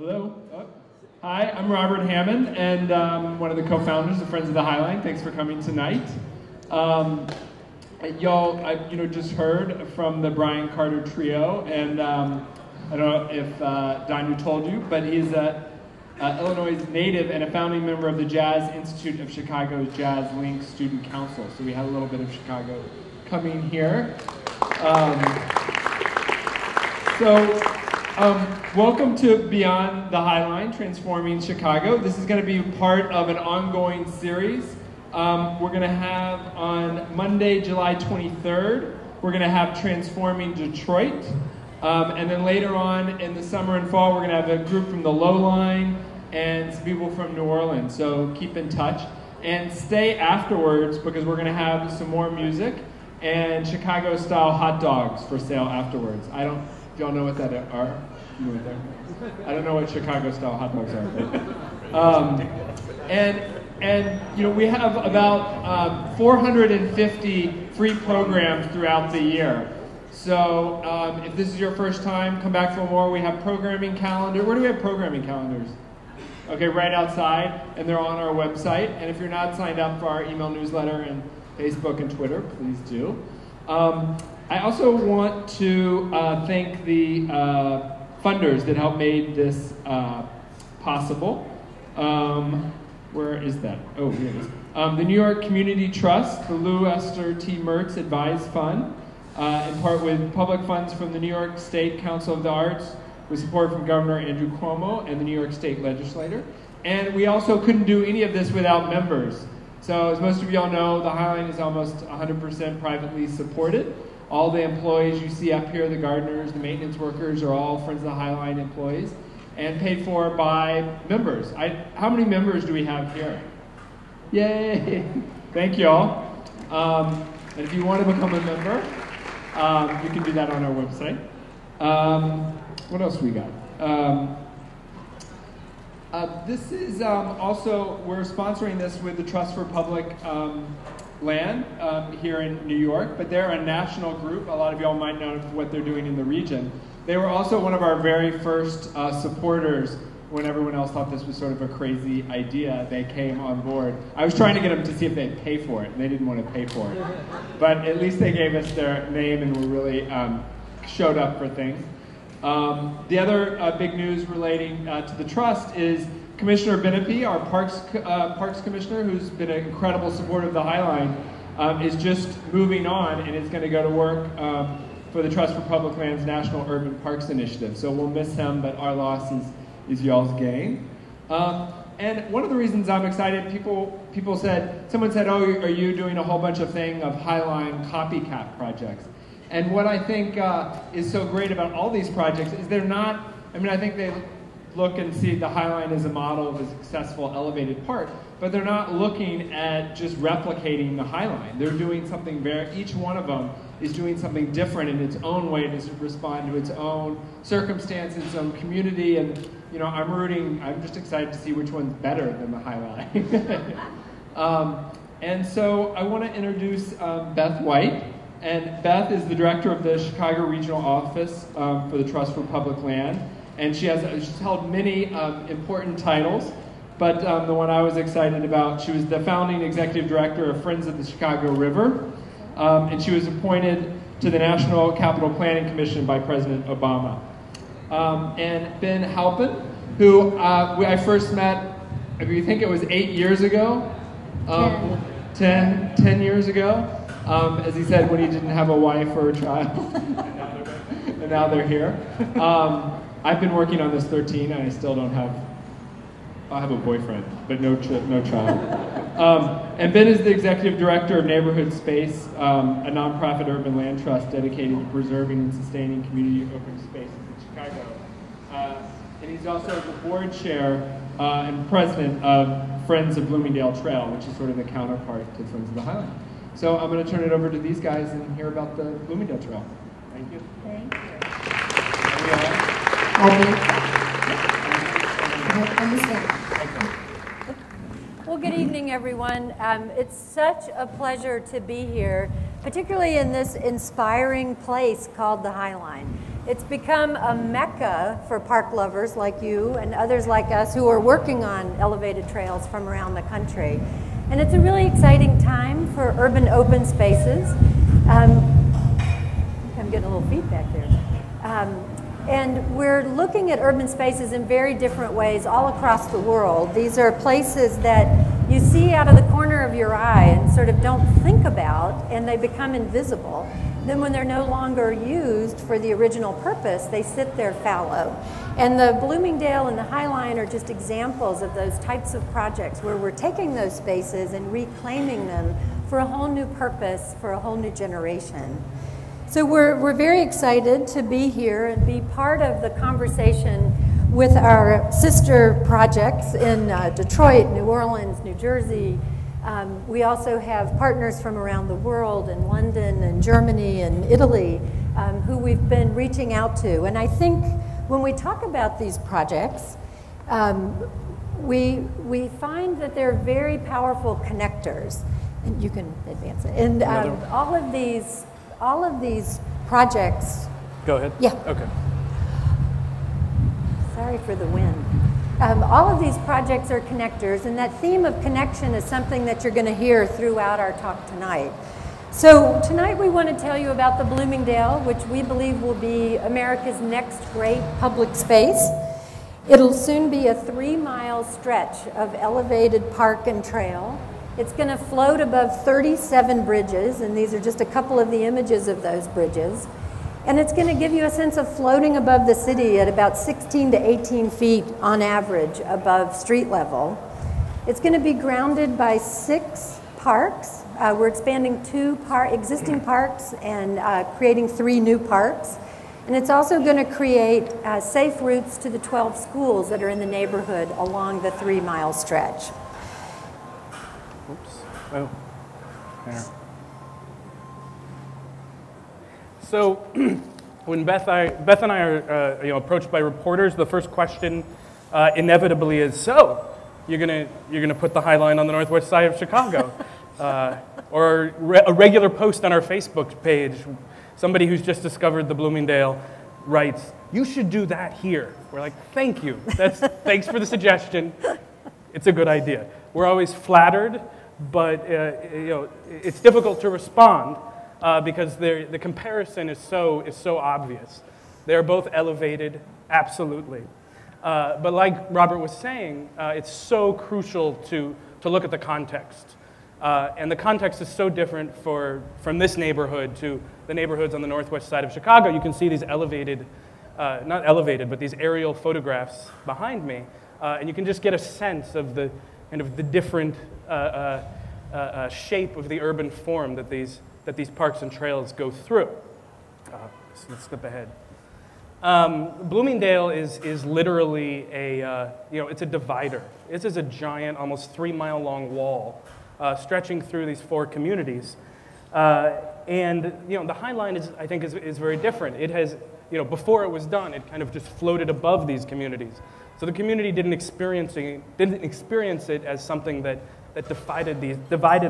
Hello. Hi, I'm Robert Hammond, and one of the co-founders of Friends of the Highline. Thanks for coming tonight. Y'all, just heard from the Brian Carter Trio, and I don't know if Danu told you, but he's a Illinois native and a founding member of the Jazz Institute of Chicago's Jazz Link Student Council. So we had a little bit of Chicago coming here. Welcome to Beyond the Highline, Transforming Chicago. This is going to be part of an ongoing series. We're going to have on Monday, July 23rd, we're going to have Transforming Detroit. And then later on in the summer and fall, we're going to have a group from the Lowline and some people from New Orleans. So keep in touch and stay afterwards because we're going to have some more music and Chicago-style hot dogs for sale afterwards. If y'all know what that are? I don't know what Chicago-style hot dogs are. And we have about 450 free programs throughout the year. So if this is your first time, come back for more. We have programming calendar. Where do we have programming calendars? Okay, right outside, and they're on our website. And if you're not signed up for our email newsletter and Facebook and Twitter, please do. I also want to thank the funders that helped make this possible. Where is that? Oh, here it is. The New York Community Trust, the Lou Esther T. Mertz Advised Fund, in part with public funds from the New York State Council of the Arts, with support from Governor Andrew Cuomo and the New York State Legislature. And we also couldn't do any of this without members. So as most of y'all know, the Highline is almost 100% privately supported. All the employees you see up here, the gardeners, the maintenance workers, are all Friends of the Highline employees and paid for by members. How many members do we have here? Yay! Thank you all. And if you want to become a member, you can do that on our website. What else we got? This is also, we're sponsoring this with the Trust for Public Land here in New York, but they're a national group. A lot of y'all might know what they're doing in the region. They were also one of our very first supporters when everyone else thought this was sort of a crazy idea. They came on board. I was trying to get them to see if they'd pay for it, and they didn't want to pay for it. But at least they gave us their name and were really showed up for things. The other big news relating to the trust is Commissioner Benepe, our Parks Commissioner, who's been an incredible supporter of the Highline, is just moving on and is going to go to work for the Trust for Public Lands National Urban Parks Initiative. So we'll miss him, but our loss is y'all's gain. And one of the reasons I'm excited, someone said, oh, are you doing a whole bunch of Highline copycat projects? And what I think is so great about all these projects is they're not, I think they look and see the Highline as a model of a successful elevated park, but they're not looking at just replicating the Highline. They're doing something each one of them is doing something different in its own way to respond to its own circumstances, its own community, and I'm just excited to see which one's better than the Highline. And so I want to introduce Beth White. And Beth is the director of the Chicago Regional Office for the Trust for Public Land. And she's held many important titles, but the one I was excited about, she was the founding executive director of Friends of the Chicago River, and she was appointed to the National Capital Planning Commission by President Obama. And Ben Halpin, who I first met, if you think it was 8 years ago, 10 years ago, as he said, when he didn't have a wife or a child, and now they're here. I've been working on this 13, and I still don't have. I have a boyfriend, but no child. And Ben is the executive director of Neighborhood Space, a nonprofit urban land trust dedicated to preserving and sustaining community open spaces in Chicago. And he's also the board chair and president of Friends of Bloomingdale Trail, which is sort of the counterpart to Friends of the Highline. So I'm going to turn it over to these guys and hear about the Bloomingdale Trail. Thank you. Thank you. Well, good evening, everyone. It's such a pleasure to be here, particularly in this inspiring place called the Highline. It's become a mecca for park lovers like you and others like us who are working on elevated trails from around the country. And it's a really exciting time for urban open spaces. I'm getting a little feedback there. And we're looking at urban spaces in very different ways all across the world. These are places that you see out of the corner of your eye and sort of don't think about, and they become invisible. Then when they're no longer used for the original purpose, they sit there fallow. And the Bloomingdale and the High Line are just examples of those types of projects where we're taking those spaces and reclaiming them for a whole new purpose, for a whole new generation. So we're very excited to be here and be part of the conversation with our sister projects in Detroit, New Orleans, New Jersey. We also have partners from around the world in London and Germany and Italy who we've been reaching out to. And I think when we talk about these projects, we find that they're very powerful connectors. And you can advance it. And all of these projects. Go ahead. Yeah. Okay. Sorry for the wind. All of these projects are connectors, and that theme of connection is something that you're going to hear throughout our talk tonight. So tonight we want to tell you about the Bloomingdale, which we believe will be America's next great public space. It'll soon be a 3-mile stretch of elevated park and trail. It's going to float above 37 bridges, and these are just a couple of the images of those bridges. And it's going to give you a sense of floating above the city at about 16 to 18 feet on average above street level. It's going to be grounded by 6 parks. We're expanding 2 existing parks and creating 3 new parks. And it's also going to create safe routes to the 12 schools that are in the neighborhood along the 3-mile stretch. Oops. Oh. There. So when Beth and I are approached by reporters, the first question inevitably is, so you're gonna put the High Line on the northwest side of Chicago? Or a regular post on our Facebook page, somebody who's just discovered the Bloomingdale writes, you should do that here. We're like, thank you. Thanks for the suggestion. It's a good idea. We're always flattered, but it's difficult to respond. Because the comparison is so obvious. They're both elevated, absolutely. But like Robert was saying, it's so crucial to look at the context. And the context is so different from this neighborhood to the neighborhoods on the northwest side of Chicago. You can see these elevated, not elevated, but these aerial photographs behind me. And you can just get a sense of the kind of the different shape of the urban form that these parks and trails go through. So let's skip ahead. Bloomingdale is literally it's a divider. This is a giant, almost 3-mile-long wall stretching through these 4 communities. And the High Line I think is very different. It has, before it was done, it kind of just floated above these communities. So the community didn't experience it as something that divided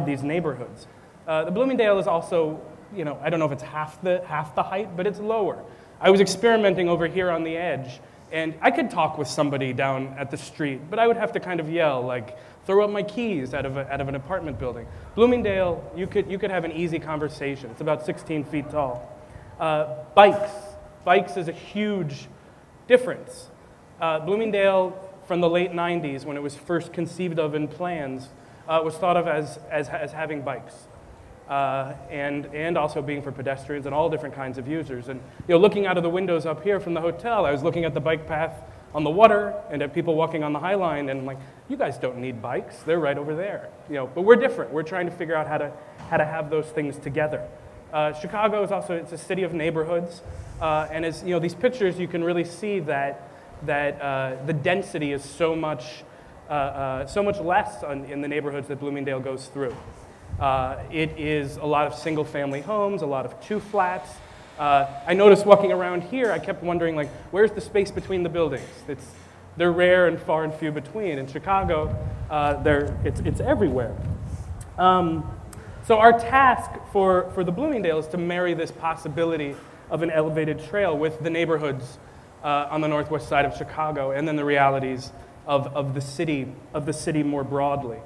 these neighborhoods. The Bloomingdale is also, I don't know if it's half the height, but it's lower. I was experimenting over here on the edge, and I could talk with somebody down at the street, but I would have to kind of yell, like, throw up my keys out of an apartment building. Bloomingdale, you could have an easy conversation. It's about 16 feet tall. Bikes is a huge difference. Bloomingdale, from the late 90s, when it was first conceived of in plans, was thought of as having bikes. And also being for pedestrians and all different kinds of users. And looking out of the windows up here from the hotel, I was looking at the bike path on the water and at people walking on the High Line, and I'm like, you guys don't need bikes; they're right over there. But we're different. We're trying to figure out how to have those things together. Chicago is also it's a city of neighborhoods, and as these pictures, you can really see that the density is so much less in the neighborhoods that Bloomingdale goes through. It is a lot of single-family homes, a lot of 2-flats. I noticed walking around here, I kept wondering, like, where's the space between the buildings? They're rare and far and few between. In Chicago, it's everywhere. So our task for the Bloomingdale is to marry this possibility of an elevated trail with the neighborhoods on the northwest side of Chicago, and then the realities of the city more broadly.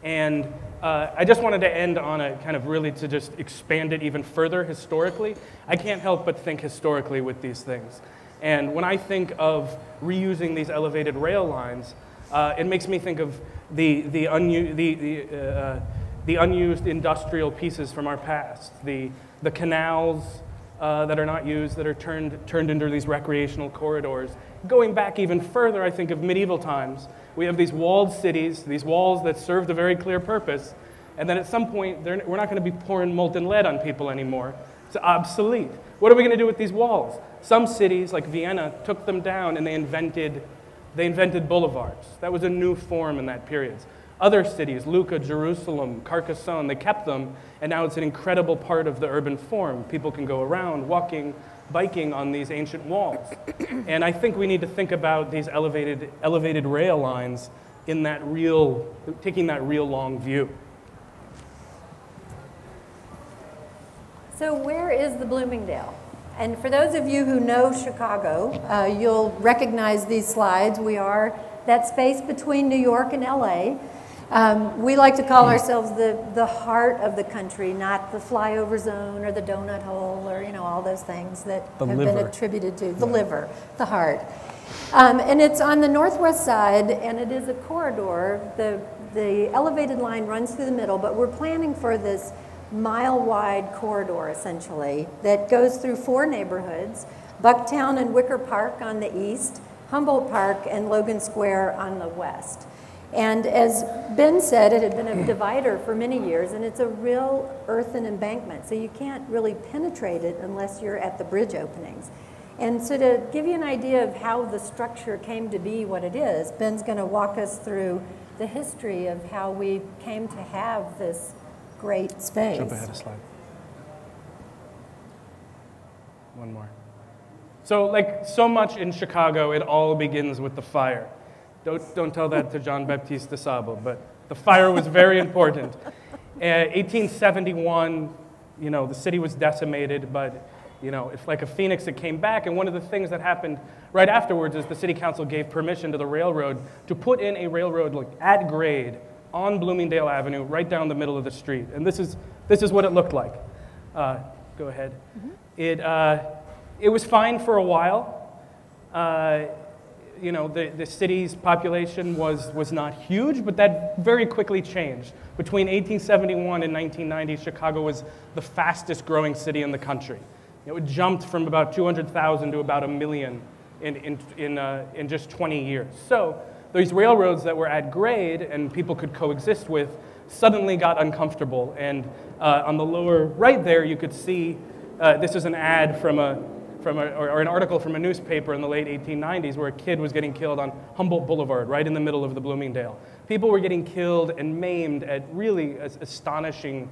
And I just wanted to end on a kind of really to just expand it even further historically. I can't help but think historically with these things. And when I think of reusing these elevated rail lines, it makes me think of the unused industrial pieces from our past, the canals that are not used, that are turned into these recreational corridors. Going back even further, I think of medieval times. We have these walled cities, these walls that served a very clear purpose, and then at some point, we're not going to be pouring molten lead on people anymore. It's obsolete. What are we going to do with these walls? Some cities, like Vienna, took them down and they invented boulevards. That was a new form in that period. Other cities, Lucca, Jerusalem, Carcassonne, they kept them, and now it's an incredible part of the urban form. People can go around, walking, biking on these ancient walls. And I think we need to think about these elevated rail lines in that taking that real long view. So where is the Bloomingdale? And for those of you who know Chicago, you'll recognize these slides. We are that space between New York and LA. We like to call ourselves the heart of the country, not the flyover zone or the donut hole or all those things that have been attributed to the liver, the heart. And it's on the northwest side, and it is a corridor. The elevated line runs through the middle, but we're planning for this mile-wide corridor, essentially, that goes through 4 neighborhoods, Bucktown and Wicker Park on the east, Humboldt Park and Logan Square on the west. And as Ben said, it had been a divider for many years, and it's a real earthen embankment, so you can't really penetrate it unless you're at the bridge openings. And so to give you an idea of how the structure came to be what it is, Ben's going to walk us through the history of how we came to have this great space. Jump ahead a slide. One more. So like so much in Chicago, it all begins with the fire. Don't tell that to Jean-Baptiste de Sable, but the fire was very important. 1871, the city was decimated, but it's like a phoenix that came back, and one of the things that happened right afterwards is the city council gave permission to the railroad to put in a railroad at grade on Bloomingdale Avenue, right down the middle of the street. And this is what it looked like. Go ahead. Mm-hmm. It was fine for a while. The city's population was not huge, but that very quickly changed. Between 1871 and 1990, Chicago was the fastest growing city in the country. It jumped from about 200,000 to about 1 million in just 20 years. So these railroads that were at grade and people could coexist with suddenly got uncomfortable. And on the lower right there, you could see this is an ad or an article from a newspaper in the late 1890s where a kid was getting killed on Humboldt Boulevard, right in the middle of the Bloomingdale. People were getting killed and maimed at really astonishing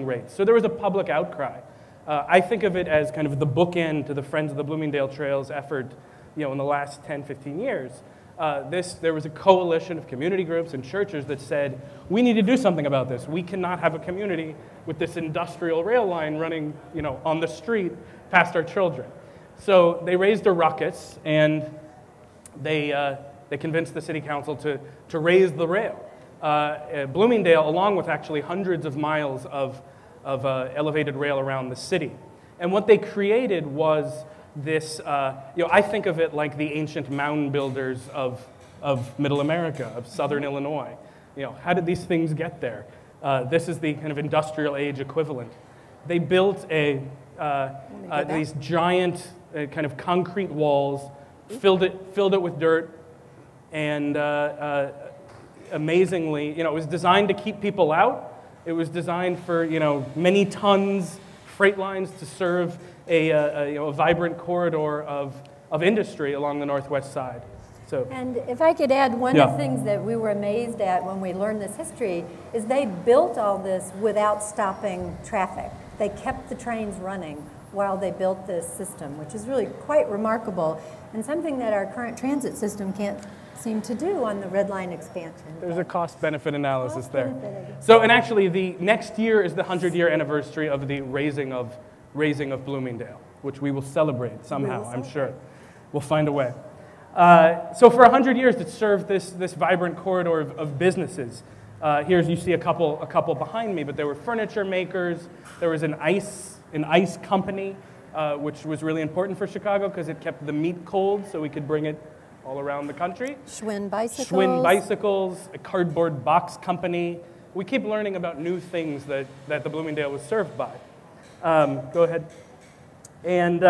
rates. So there was a public outcry. I think of it as kind of the bookend to the Friends of the Bloomingdale Trail's effort, in the last 10, 15 years. There was a coalition of community groups and churches that said, we need to do something about this. We cannot have a community with this industrial rail line running, on the street past our children. So they raised a ruckus, and they convinced the city council to raise the rail. Bloomingdale, along with actually hundreds of miles of elevated rail around the city. And what they created was this, I think of it like the ancient mound builders of Middle America, of Southern Illinois. How did these things get there? This is the kind of industrial age equivalent. They built these giant kind of concrete walls, filled it with dirt, and amazingly, it was designed to keep people out. It was designed for many tons freight lines to serve a vibrant corridor of industry along the northwest side. So, and if I could add, one of the things that we were amazed at when we learned this history is they built all this without stopping traffic. They kept the trains running while they built this system, which is really quite remarkable and something that our current transit system can't seem to do on the Red Line expansion. There's a cost-benefit analysis there. So, and actually, the next year is the 100-year anniversary of the raising of raising of Bloomingdale, which we will celebrate somehow, I'm sure. We'll find a way. So for 100 years, it served this vibrant corridor of businesses. Here you see a couple behind me, but there were furniture makers. There was an ice company, which was really important for Chicago because it kept the meat cold so we could bring it all around the country. Schwinn bicycles. Schwinn bicycles, a cardboard box company. We keep learning about new things that the Bloomingdale was served by. Go ahead. And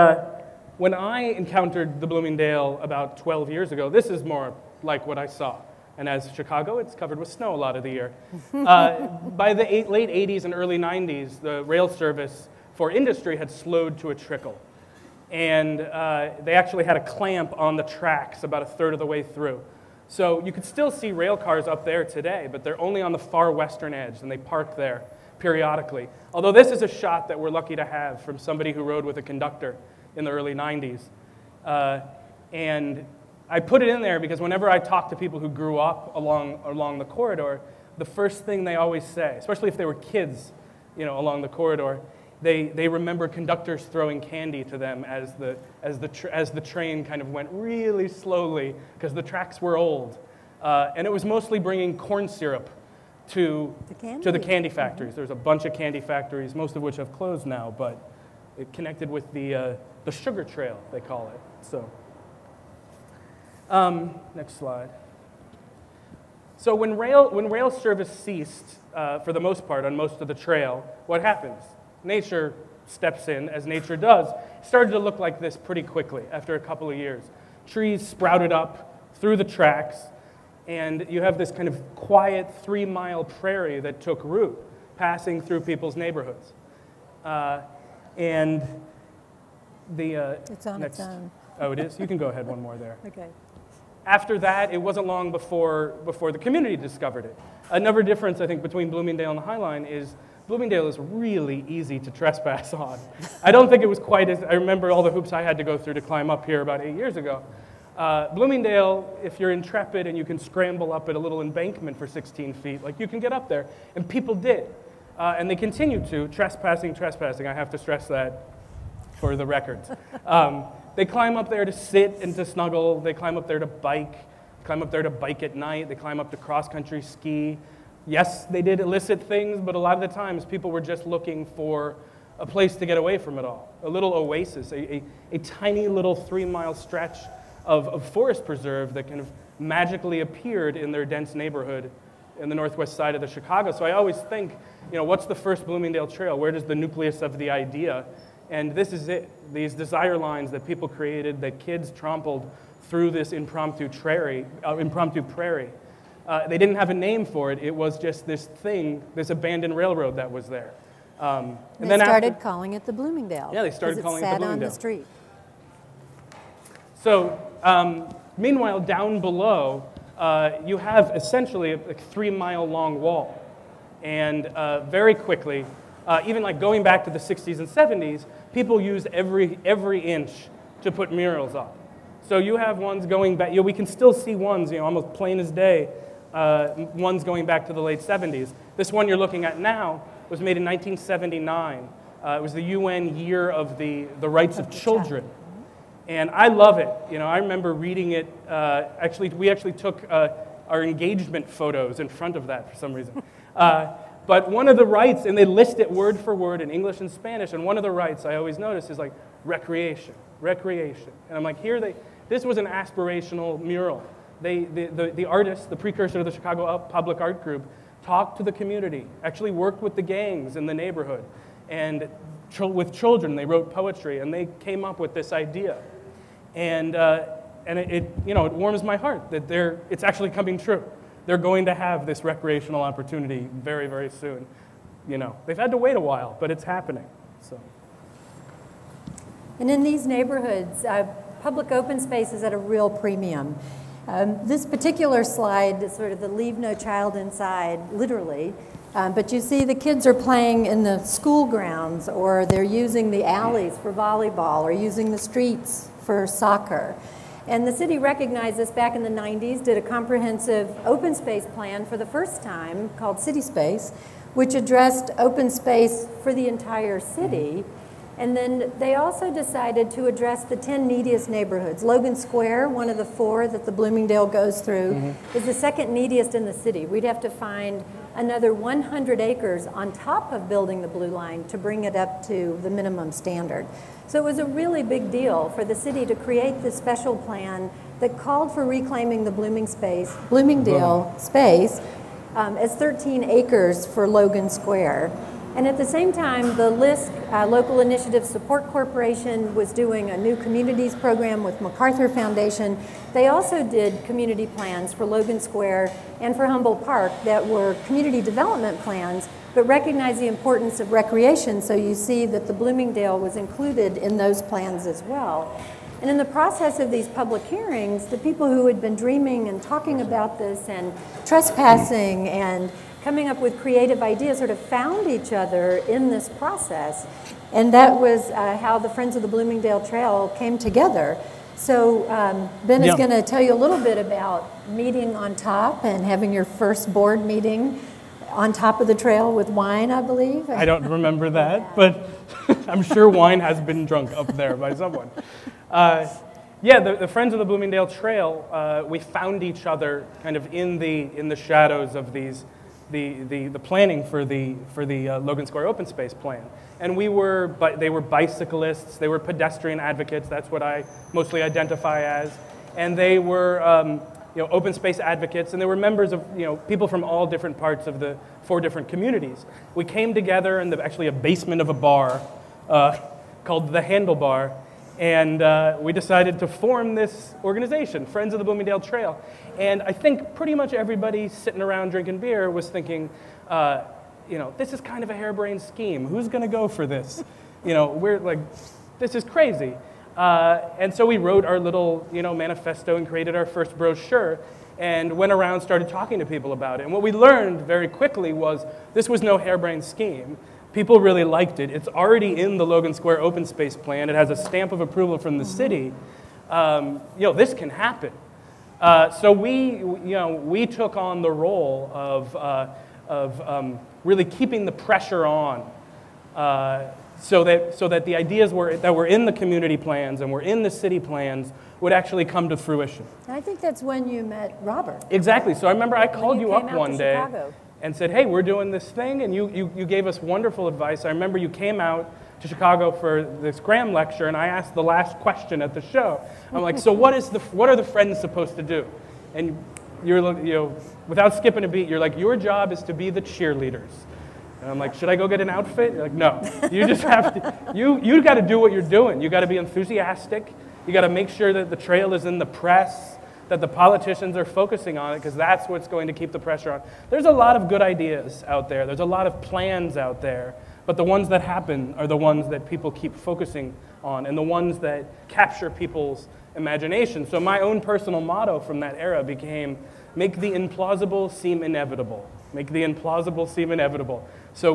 when I encountered the Bloomingdale about 12 years ago, this is more like what I saw. And as Chicago, it's covered with snow a lot of the year. By the late 80s and early 90s, the rail service for industry had slowed to a trickle. And they actually had a clamp on the tracks about a third of the way through. So you could still see rail cars up there today, but they're only on the far western edge, and they park there periodically. Although this is a shot that we're lucky to have from somebody who rode with a conductor in the early 90s. And I put it in there because whenever I talk to people who grew up along the corridor, the first thing they always say, especially if they were kids, along the corridor, they remember conductors throwing candy to them as the train kind of went really slowly because the tracks were old, and it was mostly bringing corn syrup to the candy factories. There's a bunch of candy factories, most of which have closed now, but it connected with the sugar trail, they call it. So, next slide. So when rail service ceased, for the most part, on most of the trail, what happens? Nature steps in, as nature does. It started to look like this pretty quickly after a couple of years. Trees sprouted up through the tracks, and you have this kind of quiet 3-mile prairie that took root, passing through people's neighborhoods. And the it's on next, its own. Oh, it is? You can go ahead one more there. Okay. After that, it wasn't long before the community discovered it. Another difference, I think, between Bloomingdale and the High Line is Bloomingdale is really easy to trespass on. I don't think it was quite as, I remember all the hoops I had to go through to climb up here about 8 years ago. Bloomingdale, if you're intrepid and you can scramble up at a little embankment for 16 feet, like you can get up there, and people did. And they continue to, trespassing, I have to stress that for the records. They climb up there to sit and to snuggle, they climb up there to bike at night, they climb up to cross-country ski. Yes, they did illicit things, but a lot of the times people were just looking for a place to get away from it all. A little oasis, a tiny little 3-mile stretch of forest preserve that kind of magically appeared in their dense neighborhood in the northwest side of the Chicago. So I always think, what's the first Bloomingdale Trail? Where does the nucleus of the idea? And this is it. These desire lines that people created, that kids trampled through this impromptu prairie. They didn't have a name for it. It was just this thing, this abandoned railroad that was there. And then they started calling it the Bloomingdale. Yeah, they started calling it the Bloomingdale. It sat on the street. So, meanwhile, down below, you have essentially a 3-mile long wall. And very quickly, even like going back to the 60s and 70s, people use every inch to put murals up. So you have ones going back, we can still see ones, almost plain as day, ones going back to the late 70s. This one you're looking at now was made in 1979. It was the UN year of the rights of children. And I love it. I remember reading it. We actually took our engagement photos in front of that for some reason. But one of the rights, and they list it word for word in English and Spanish, and one of the rights I always notice is like recreation. And I'm like, this was an aspirational mural. The artists, the precursor to the Chicago Public Art Group, talked to the community, actually worked with the gangs in the neighborhood, and with children, they wrote poetry, and they came up with this idea. And it warms my heart that it's actually coming true. They're going to have this recreational opportunity very, very soon. They've had to wait a while, but it's happening. So. And in these neighborhoods, public open space is at a real premium. This particular slide is sort of the leave no child inside, literally. But you see the kids are playing in the school grounds, or they're using the alleys for volleyball, or using the streets for soccer. And the city recognized this back in the 90s, did a comprehensive open space plan for the first time called City Space, which addressed open space for the entire city. And then they also decided to address the 10 neediest neighborhoods. Logan Square, one of the 4 that the Bloomingdale goes through, is the second neediest in the city. We'd have to find another 100 acres on top of building the Blue Line to bring it up to the minimum standard. So it was a really big deal for the city to create this special plan that called for reclaiming the Bloomingdale space as 13 acres for Logan Square. And at the same time, the LISC, Local Initiative Support Corporation, was doing a new communities program with MacArthur Foundation. They also did community plans for Logan Square and for Humboldt Park that were community development plans, but recognized the importance of recreation, so you see that the Bloomingdale was included in those plans as well. And in the process of these public hearings, the people who had been dreaming and talking about this and trespassing and coming up with creative ideas sort of found each other in this process. And that was how the Friends of the Bloomingdale Trail came together. So Ben is going to tell you a little bit about meeting on top and having your first board meeting on top of the trail with wine, I believe. I don't remember that, but I'm sure wine has been drunk up there by someone. Yeah, the Friends of the Bloomingdale Trail, we found each other kind of in the shadows of these the planning for the Logan Square open space plan. And they were bicyclists, they were pedestrian advocates, that's what I mostly identify as. And they were open space advocates, and they were members of people from all different parts of the 4 different communities. We came together in actually a basement of a bar called the Handlebar, and we decided to form this organization, Friends of the Bloomingdale Trail. And I think pretty much everybody sitting around drinking beer was thinking, this is kind of a harebrained scheme. Who's going to go for this? We're like, this is crazy. And so we wrote our little, manifesto and created our first brochure and went around, started talking to people about it. And what we learned very quickly was this was no harebrained scheme. People really liked it. It's already in the Logan Square open space plan. It has a stamp of approval from the city. This can happen. So we took on the role of really keeping the pressure on so that the ideas that were in the community plans and were in the city plans would actually come to fruition. I think that's when you met Robert. Exactly. So I remember I called you up one day and said, hey, we're doing this thing, and you gave us wonderful advice. I remember you came out to Chicago for this Graham lecture, and I asked the last question at the show. I'm like, so what are the friends supposed to do? And you're without skipping a beat, you're like, your job is to be the cheerleaders. And I'm like, should I go get an outfit? You're like, no. You just have to, you got to do what you're doing. You got to be enthusiastic. You got to make sure that the trail is in the press, that the politicians are focusing on it, because that's what's going to keep the pressure on. There's a lot of good ideas out there. There's a lot of plans out there. But the ones that happen are the ones that people keep focusing on and the ones that capture people's imagination. So my own personal motto from that era became, make the implausible seem inevitable. Make the implausible seem inevitable. So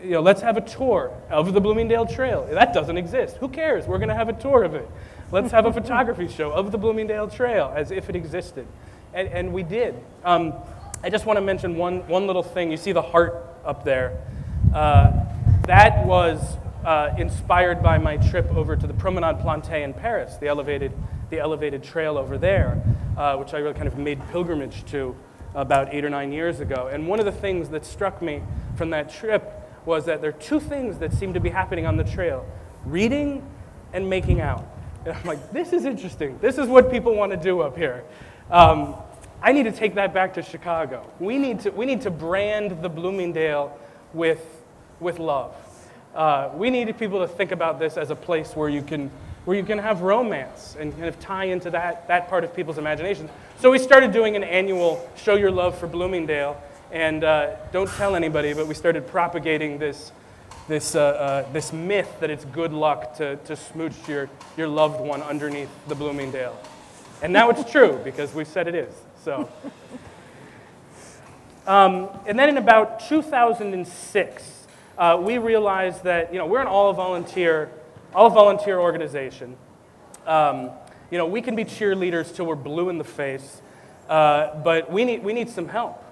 let's have a tour of the Bloomingdale Trail. That doesn't exist. Who cares? We're going to have a tour of it. Let's have a photography show of the Bloomingdale Trail as if it existed. And we did. I just want to mention one little thing. You see the heart up there. That was inspired by my trip over to the Promenade Plantée in Paris, the elevated trail over there, which I really kind of made pilgrimage to about 8 or 9 years ago. And one of the things that struck me from that trip was that there are 2 things that seem to be happening on the trail: reading and making out. And I'm like, this is interesting. This is what people want to do up here. I need to take that back to Chicago. We need to brand the Bloomingdale with love. We need people to think about this as a place where you can have romance and kind of tie into that part of people's imagination. So we started doing an annual Show Your Love for Bloomingdale, and don't tell anybody, but we started propagating this myth that it's good luck to smooch your loved one underneath the Bloomingdale. And now it's true, because we said it is. So, and then in about 2006, we realized that we're an all-volunteer organization. We can be cheerleaders till we're blue in the face, but we need some help.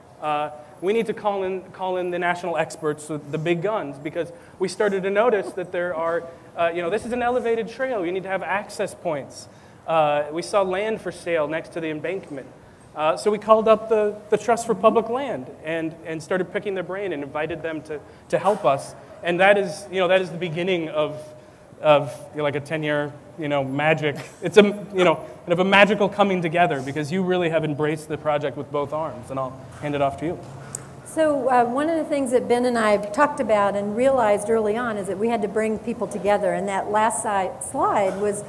we need to call in the national experts, the big guns, because we started to notice that there are, this is an elevated trail. You need to have access points. We saw land for sale next to the embankment. So we called up the Trust for Public Land and started picking their brain and invited them to help us. And that is the beginning of like a 10-year, magic. It's kind of a magical coming together, because you really have embraced the project with both arms. And I'll hand it off to you. So one of the things that Ben and I talked about and realized early on is that we had to bring people together. And that last slide was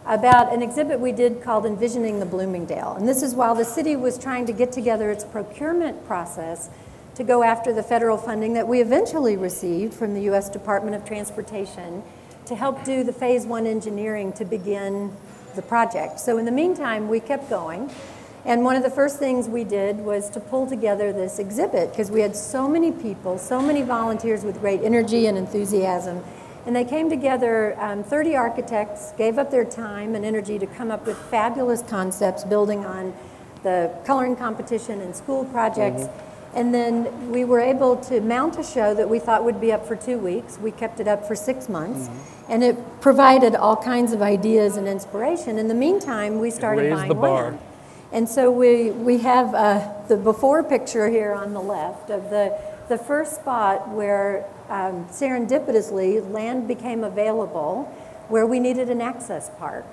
about an exhibit we did called Envisioning the Bloomingdale. And this is while the city was trying to get together its procurement process to go after the federal funding that we eventually received from the U.S. Department of Transportation to help do the phase 1 engineering to begin the project. So in the meantime, we kept going. And one of the first things we did was to pull together this exhibit, because we had so many people, so many volunteers with great energy and enthusiasm. And they came together, 30 architects, gave up their time and energy to come up with fabulous concepts building on the coloring competition and school projects. And then we were able to mount a show that we thought would be up for 2 weeks. We kept it up for 6 months. And it provided all kinds of ideas and inspiration. In the meantime, we started buying land. And so we have the before picture here on the left of the first spot where serendipitously land became available where we needed an access park.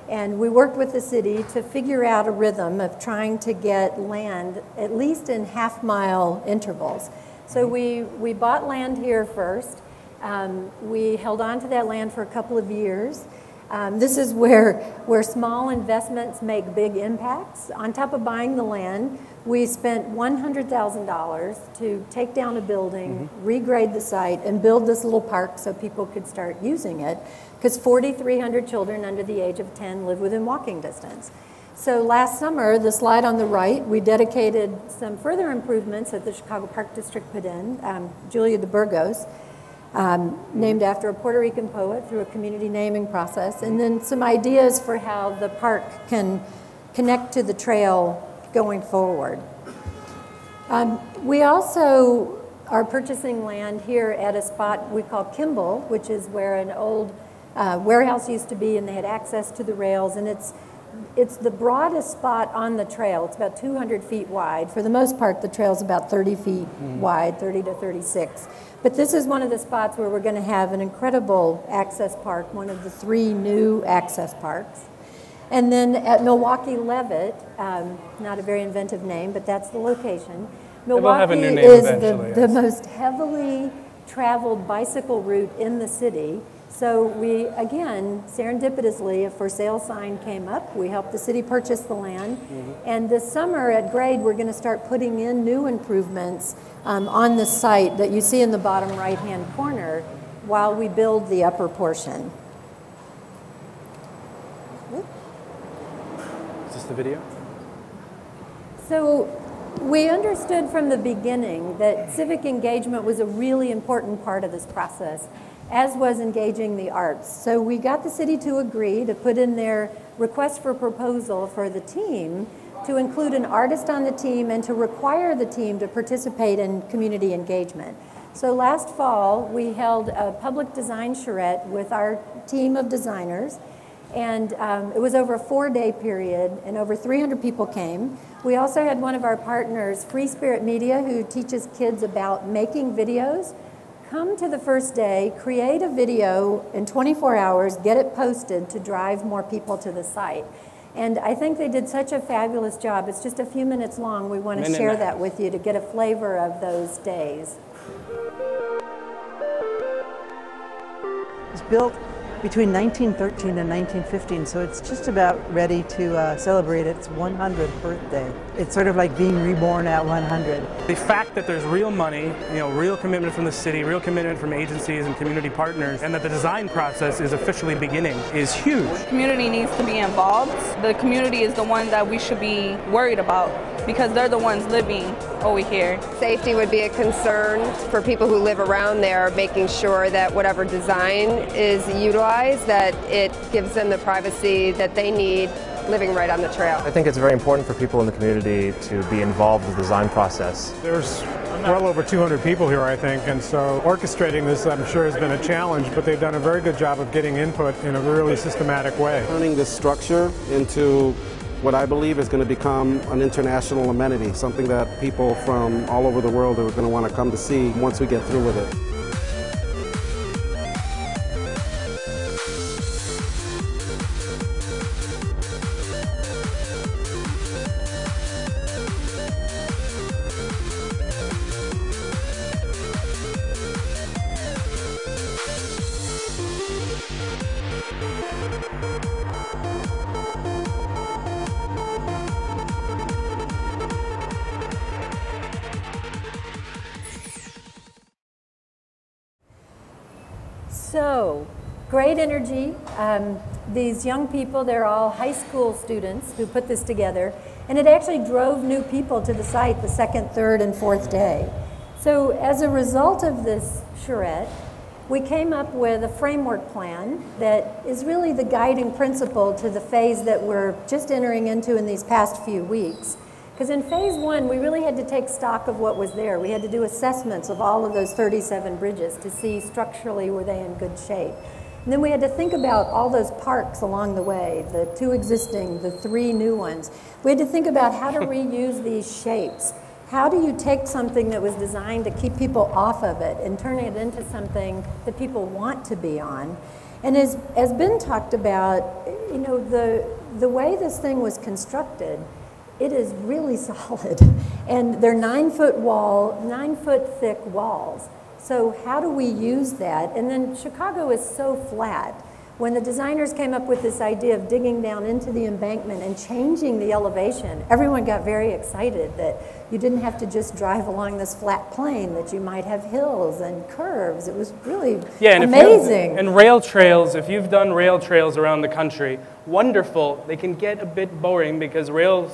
And we worked with the city to figure out a rhythm of trying to get land at least in half-mile intervals. So we bought land here first. We held on to that land for a couple of years. This is where small investments make big impacts. On top of buying the land, we spent $100,000 to take down a building, regrade the site, and build this little park so people could start using it, because 4,300 children under the age of 10 live within walking distance. So last summer, the slide on the right, we dedicated some further improvements that the Chicago Park District put in, Julia de Burgos, named after a Puerto Rican poet through a community naming process, and then some ideas for how the park can connect to the trail going forward. We also are purchasing land here at a spot we call Kimball, which is where an old warehouse used to be, and they had access to the rails, and it's the broadest spot on the trail. It's about 200 feet wide. For the most part, the trail's about 30 feet wide, 30 to 36. But this is one of the spots where we're going to have an incredible access park, one of the 3 new access parks. And then at Milwaukee Levitt, not a very inventive name, but that's the location. Milwaukee is the most heavily traveled bicycle route in the city. So we, again, serendipitously, a for sale sign came up. We helped the city purchase the land. And this summer at Grade, we're going to start putting in new improvements on the site that you see in the bottom right-hand corner while we build the upper portion. Is this the video? So we understood from the beginning that civic engagement was a really important part of this process, as was engaging the arts. So we got the city to agree to put in their request for proposal for the team to include an artist on the team and to require the team to participate in community engagement. So last fall, we held a public design charrette with our team of designers, and it was over a 4-day period, and over 300 people came. We also had one of our partners, Free Spirit Media, who teaches kids about making videos. Come to the first day, create a video in 24 hours, get it posted to drive more people to the site. And I think they did such a fabulous job. It's just a few minutes long. We want to share that with you to get a flavor of those days. It was built between 1913 and 1915, so it's just about ready to celebrate its 100th birthday. It's sort of like being reborn at 100. The fact that there's real money, real commitment from the city, real commitment from agencies and community partners, and that the design process is officially beginning is huge. The community needs to be involved. The community is the one that we should be worried about, because they're the ones living over here. Safety would be a concern for people who live around there, making sure that whatever design is utilized, that it gives them the privacy that they need living right on the trail. I think it's very important for people in the community to be involved in the design process. There's well over 200 people here, I think, and so orchestrating this, I'm sure, has been a challenge, but they've done a very good job of getting input in a really systematic way. Turning this structure into what I believe is going to become an international amenity, something that people from all over the world are going to want to come to see once we get through with it. So, great energy. These young people, they're all high school students who put this together, and it actually drove new people to the site the second, third, and fourth day. So as a result of this charrette, we came up with a framework plan that is really the guiding principle to the phase that we're just entering into in these past few weeks. Because in phase one, we really had to take stock of what was there. We had to do assessments of all of those 37 bridges to see structurally were they in good shape. And then we had to think about all those parks along the way, the 2 existing, the 3 new ones. We had to think about how to reuse these shapes. How do you take something that was designed to keep people off of it and turn it into something that people want to be on? And as Ben talked about, you know, the way this thing was constructed, it is really solid, and they're 9-foot thick walls. So how do we use that? And then Chicago is so flat. When the designers came up with this idea of digging down into the embankment and changing the elevation, everyone got very excited that you didn't have to just drive along this flat plane, that you might have hills and curves. It was really amazing. And rail trails, if you've done rail trails around the country, wonderful. They can get a bit boring because rail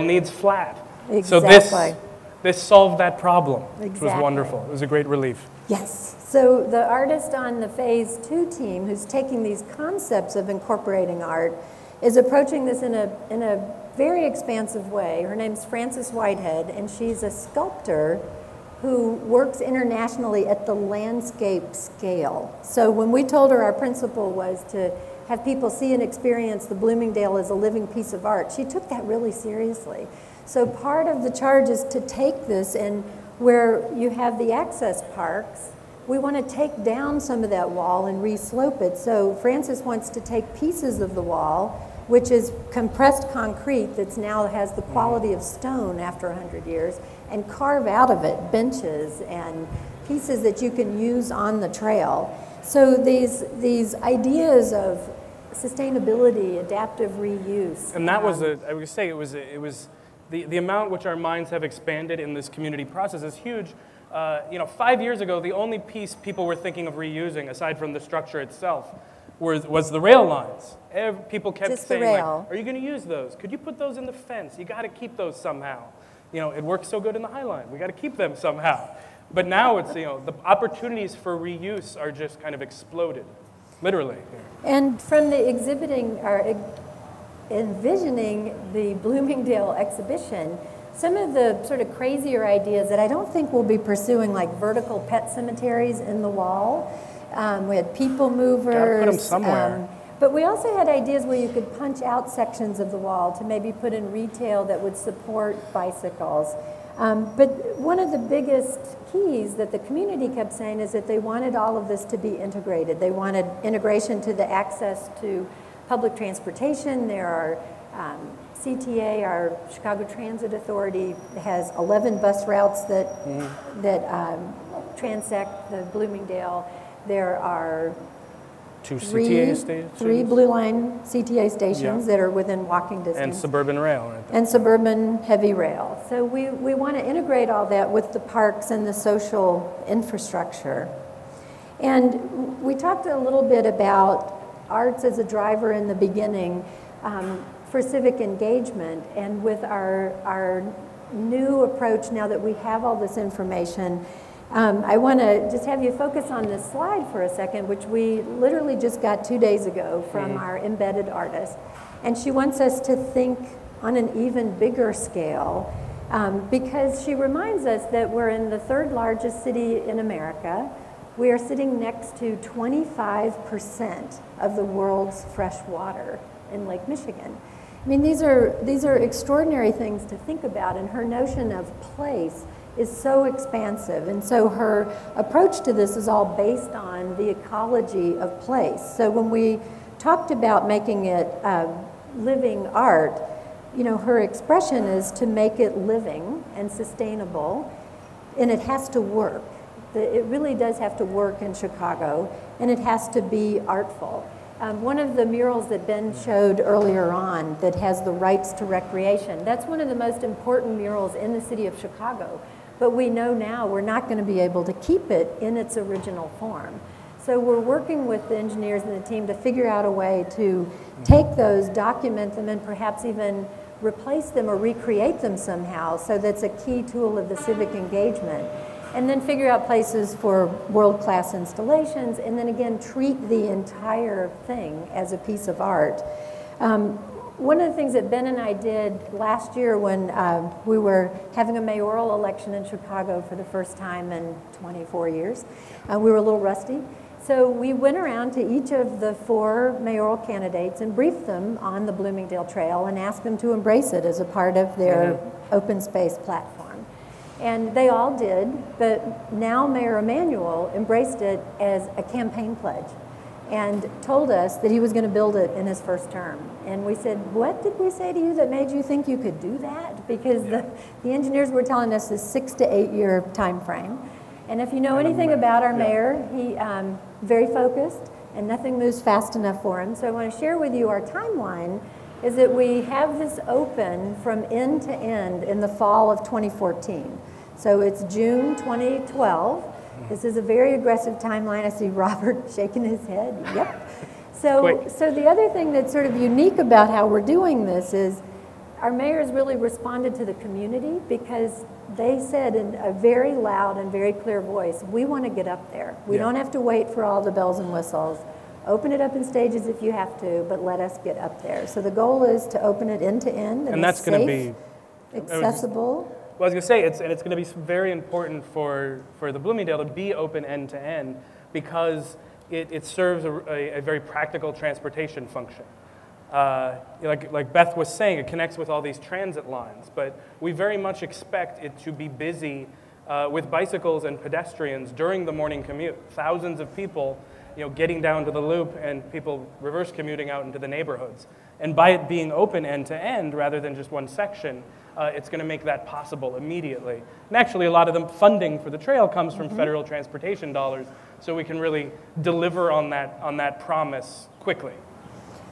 needs flat. Exactly. So this solved that problem, which was Exactly. wonderful. It was a great relief. Yes. So the artist on the phase 2 team who's taking these concepts of incorporating art is approaching this in a very expansive way. Her name's Frances Whitehead, and she's a sculptor who works internationally at the landscape scale. So when we told her our principle was to have people see and experience the Bloomingdale as a living piece of art, she took that really seriously. So part of the charge is to take this, and where you have the access parks, we want to take down some of that wall and re-slope it. So Frances wants to take pieces of the wall, which is compressed concrete that now has the quality of stone after 100 years, and carve out of it benches and pieces that you can use on the trail. So these ideas of sustainability, adaptive reuse. And that was I would say it was the amount which our minds have expanded in this community process is huge. You know, 5 years ago, the only piece people were thinking of reusing, aside from the structure itself, was the rail lines. People kept saying, like, are you going to use those? Could you put those in the fence? You got to keep those somehow. You know, it works so good in the High Line. We got to keep them somehow. But now it's, you know, the opportunities for reuse are just kind of exploded, literally. And from the exhibiting, or envisioning the Bloomingdale exhibition, some of the sort of crazier ideas that I don't think we'll be pursuing, like vertical pet cemeteries in the wall. We had people movers. Gotta put them somewhere. But we also had ideas where you could punch out sections of the wall to maybe put in retail that would support bicycles. But one of the biggest keys that the community kept saying is that they wanted all of this to be integrated. They wanted integration to the access to public transportation. There are CTA, our Chicago Transit Authority, has 11 bus routes that transect the Bloomingdale. There are 2 CTA stations? 3 Blue Line CTA stations that are within walking distance. And suburban rail, right there. And suburban heavy rail. So we want to integrate all that with the parks and the social infrastructure. And we talked a little bit about arts as a driver in the beginning for civic engagement, and with our new approach now that we have all this information, I want to just have you focus on this slide for a second, which we literally just got 2 days ago from our embedded artist. And she wants us to think on an even bigger scale. because she reminds us that we're in the third largest city in America. We are sitting next to 25% of the world's fresh water in Lake Michigan. I mean, these are extraordinary things to think about, and her notion of place is so expansive. And so her approach to this is all based on the ecology of place. So when we talked about making it living art, you know, her expression is to make it living and sustainable, and it has to work. It really does have to work in Chicago, and it has to be artful. One of the murals that Ben showed earlier on that has the rights to recreation, that's one of the most important murals in the city of Chicago. But we know now we're not going to be able to keep it in its original form. So we're working with the engineers and the team to figure out a way to take those, document them, and perhaps even replace them or recreate them somehow, so that's a key tool of the civic engagement. And then figure out places for world-class installations, and then again treat the entire thing as a piece of art. One of the things that Ben and I did last year when we were having a mayoral election in Chicago for the first time in 24 years, we were a little rusty. So we went around to each of the 4 mayoral candidates and briefed them on the Bloomingdale Trail and asked them to embrace it as a part of their open space platform. And they all did, but now Mayor Emanuel embraced it as a campaign pledge and told us that he was going to build it in his first term. And we said, what did we say to you that made you think you could do that? Because the engineers were telling us this 6 to 8 year time frame. And if you know anything about our mayor, he very focused, and nothing moves fast enough for him. So I want to share with you our timeline is that we have this open from end to end in the fall of 2014. So it's June 2012. This is a very aggressive timeline. I see Robert shaking his head. Yep. So the other thing that's sort of unique about how we're doing this is our mayors really responded to the community because they said in a very loud and very clear voice, we want to get up there. We don't have to wait for all the bells and whistles. Open it up in stages if you have to, but let us get up there. So the goal is to open it end to end, and that's going to be accessible. Well, I was going to say, it's going to be very important for the Bloomingdale to be open end to end because it serves a very practical transportation function. Like Beth was saying, it connects with all these transit lines, but we very much expect it to be busy with bicycles and pedestrians during the morning commute. Thousands of people, getting down to the loop and people reverse commuting out into the neighborhoods. And by it being open end to end rather than just one section, it's going to make that possible immediately. And actually, a lot of the funding for the trail comes from federal transportation dollars, so we can really deliver on that promise quickly.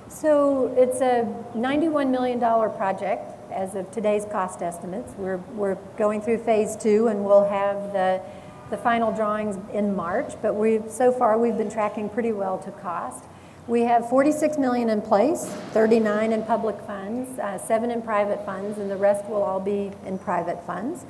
So it's a $91 million project as of today's cost estimates. We're going through phase 2, and we'll have the final drawings in March, but so far we've been tracking pretty well to cost. We have $46 million in place, 39 in public funds, 7 in private funds, and the rest will all be in private funds.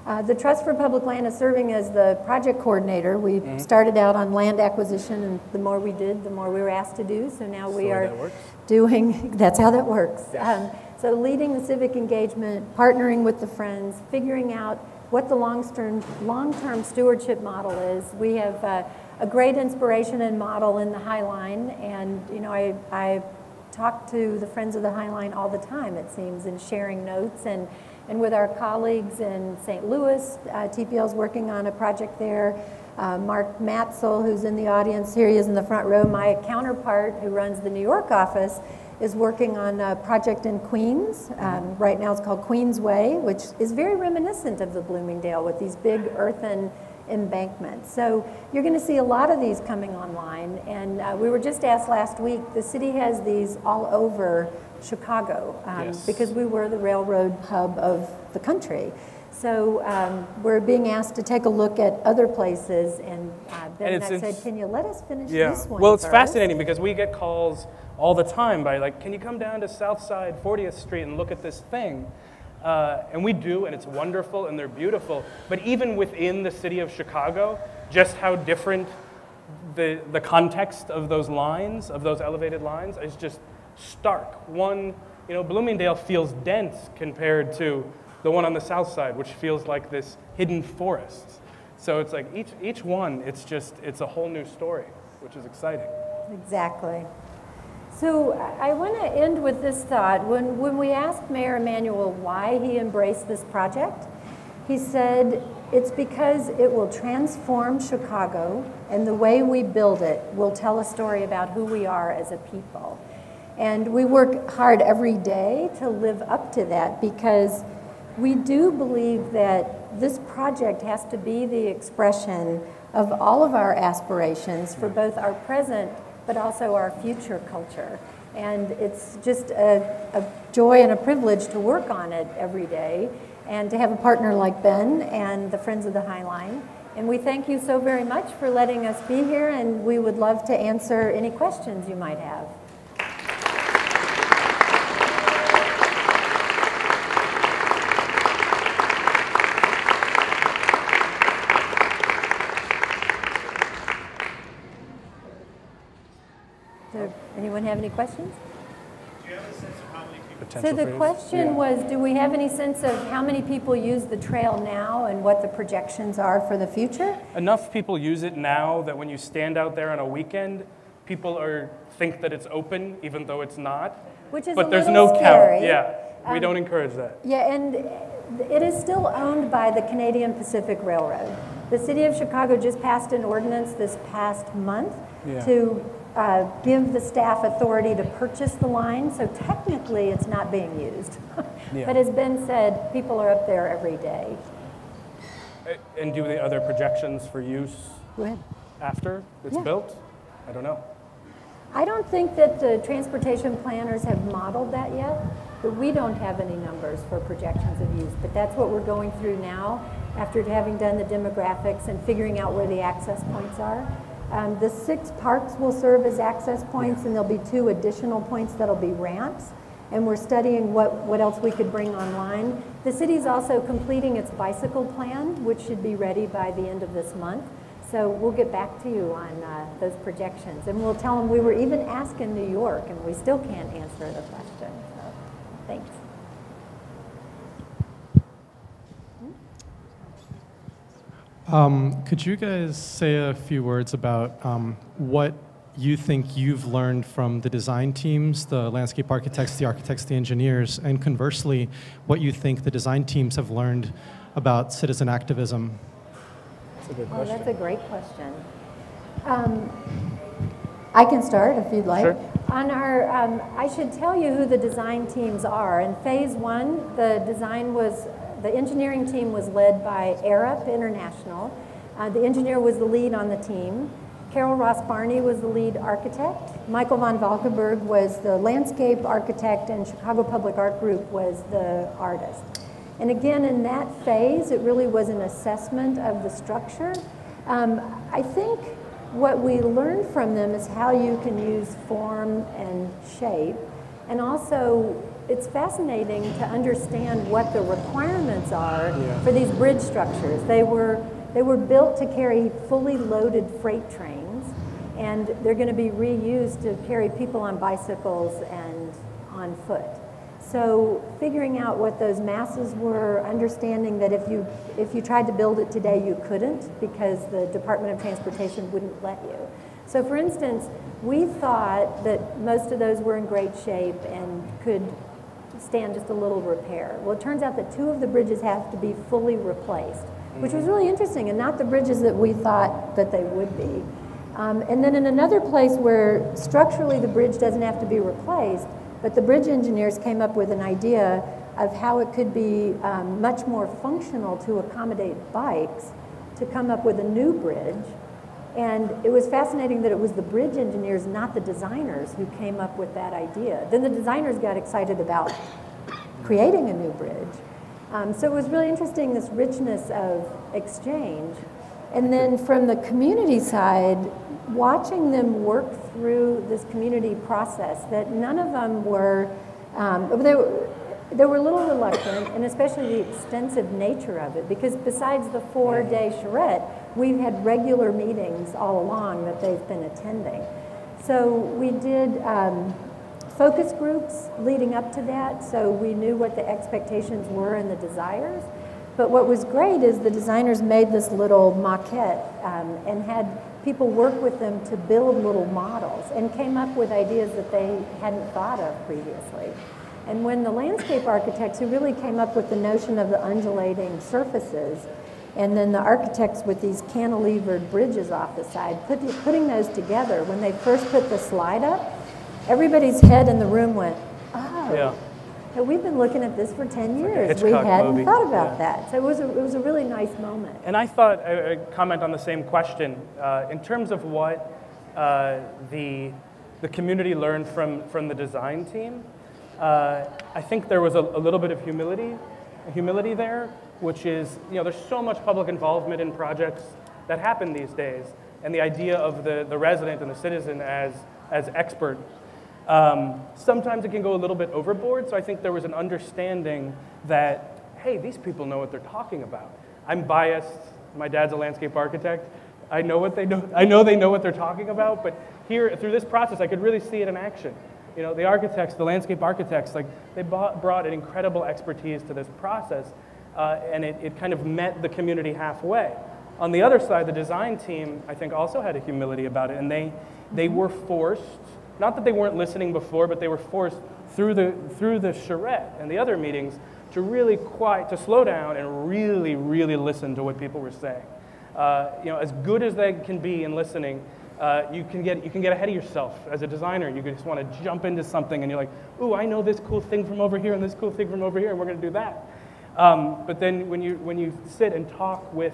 The Trust for Public Land is serving as the project coordinator. We started out on land acquisition, and the more we did, the more we were asked to do. So now we are doing, that's how that works. Yes. So leading the civic engagement, partnering with the Friends, figuring out what the long-term stewardship model is. We have a great inspiration and model in the High Line, and I talk to the Friends of the High Line all the time, it seems, and sharing notes, and with our colleagues in St. Louis, TPL is working on a project there. Mark Matzel, who's in the audience here, he is in the front row. My counterpart, who runs the New York office, is working on a project in Queens. Right now it's called Queensway, which is very reminiscent of the Bloomingdale with these big earthen embankments. So you're going to see a lot of these coming online. And we were just asked last week, the city has these all over Chicago because we were the railroad hub of the country. So we're being asked to take a look at other places, and Ben and I said, can you let us finish this one Well, it's first? fascinating because we get calls all the time by like, can you come down to Southside 40th Street and look at this thing? And we do, and it's wonderful, and they're beautiful. But even within the city of Chicago, just how different the context of those lines, of those elevated lines, is just stark. One, Bloomingdale feels dense compared to the one on the south side, which feels like this hidden forest. So it's like each one, it's a whole new story, which is exciting. Exactly. So I want to end with this thought. When we asked Mayor Emanuel why he embraced this project, he said, it's because it will transform Chicago, and the way we build it will tell a story about who we are as a people. And we work hard every day to live up to that, because we do believe that this project has to be the expression of all of our aspirations for both our present but also our future culture. And it's just a joy and a privilege to work on it every day, and to have a partner like Ben and the Friends of the High Line. And we thank you so very much for letting us be here, and we would love to answer any questions you might have. Does anyone have any questions? Do you have a sense of how many people? So the question was, do we have any sense of how many people use the trail now and what the projections are for the future? Enough people use it now that when you stand out there on a weekend, people think that it's open, even though it's not. Which is but a there's little no scary. count. Yeah, we don't encourage that. Yeah, and it is still owned by the Canadian Pacific Railroad. The city of Chicago just passed an ordinance this past month to give the staff authority to purchase the line, so technically it's not being used. But as Ben said, people are up there every day. And do the other projections for use Go ahead. after it's built? I don't know. I don't think that the transportation planners have modeled that yet, but we don't have any numbers for projections of use. But that's what we're going through now after having done the demographics and figuring out where the access points are. The 6 parks will serve as access points, and there'll be 2 additional points that'll be ramps. And we're studying what else we could bring online. The city's also completing its bicycle plan, which should be ready by the end of this month. So we'll get back to you on those projections. And we'll tell them we were even asked in New York, and we still can't answer the question. So thanks. Could you guys say a few words about what you think you've learned from the design teams, the landscape architects, the engineers, and conversely, what you think the design teams have learned about citizen activism? That's a good question. That's a great question. I can start if you'd like. Sure. On our, I should tell you who the design teams are. In phase 1, the engineering team was led by Arup International. The engineer was the lead on the team. Carol Ross Barney was the lead architect. Michael von Valkenburg was the landscape architect, and Chicago Public Art Group was the artist. And again, in that phase, it really was an assessment of the structure. I think what we learned from them is how you can use form and shape. And also, it's fascinating to understand what the requirements are for these bridge structures. They were built to carry fully loaded freight trains, and they're going to be reused to carry people on bicycles and on foot. So figuring out what those masses were, understanding that if you tried to build it today, you couldn't because the Department of Transportation wouldn't let you. So for instance, we thought that most of those were in great shape and could stand just a little repair. Well, it turns out that 2 of the bridges have to be fully replaced, which was really interesting, and not the bridges that we thought that they would be. And then in another place where structurally the bridge doesn't have to be replaced, but the bridge engineers came up with an idea of how it could be much more functional to accommodate bikes, to come up with a new bridge. And it was fascinating that it was the bridge engineers, not the designers, who came up with that idea. Then the designers got excited about creating a new bridge. So it was really interesting, this richness of exchange. And then from the community side, watching them work through this community process, that none of them were, they were a little reluctant, and especially the extensive nature of it, because besides the 4-day charrette, we've had regular meetings all along that they've been attending. So we did focus groups leading up to that, so we knew what the expectations were and the desires. But what was great is the designers made this little maquette and had people work with them to build little models and came up with ideas that they hadn't thought of previously. And when the landscape architects, who really came up with the notion of the undulating surfaces, and then the architects with these cantilevered bridges off the side, putting those together, when they first put the slide up, everybody's head in the room went, oh, Yeah. so we've been looking at this for 10 years. Hitchcock We hadn't movie. thought about Yeah. that. So it was a really nice moment. And I thought, I'd comment on the same question, in terms of what the community learned from the design team. I think there was a little bit of humility there, which is, there's so much public involvement in projects that happen these days, and the idea of the resident and the citizen as expert. Sometimes it can go a little bit overboard, so I think there was an understanding that, hey, these people know what they're talking about. I'm biased. My dad's a landscape architect. I know what they know. I know they know what they're talking about, but here, through this process, I could really see it in action. The architects, the landscape architects, they brought an incredible expertise to this process, and it kind of met the community halfway. On the other side, the design team, I think, also had a humility about it, and they were forced, not that they weren't listening before, but they were forced through the charrette and the other meetings to really to slow down and really, really listen to what people were saying. As good as they can be in listening, you can get ahead of yourself as a designer. You just want to jump into something, and you're like, "Ooh, I know this cool thing from over here, and this cool thing from over here, and we're going to do that." But then when you sit and talk with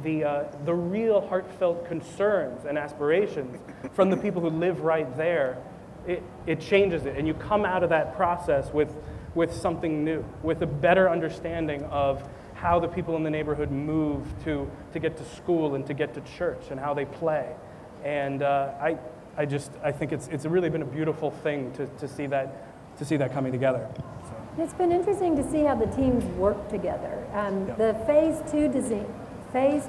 the real heartfelt concerns and aspirations from the people who live right there, it changes it, and you come out of that process with something new, with a better understanding of how the people in the neighborhood move to get to school and to get to church, and how they play. And I think it's really been a beautiful thing to see that coming together. So. It's been interesting to see how the teams work together. The Phase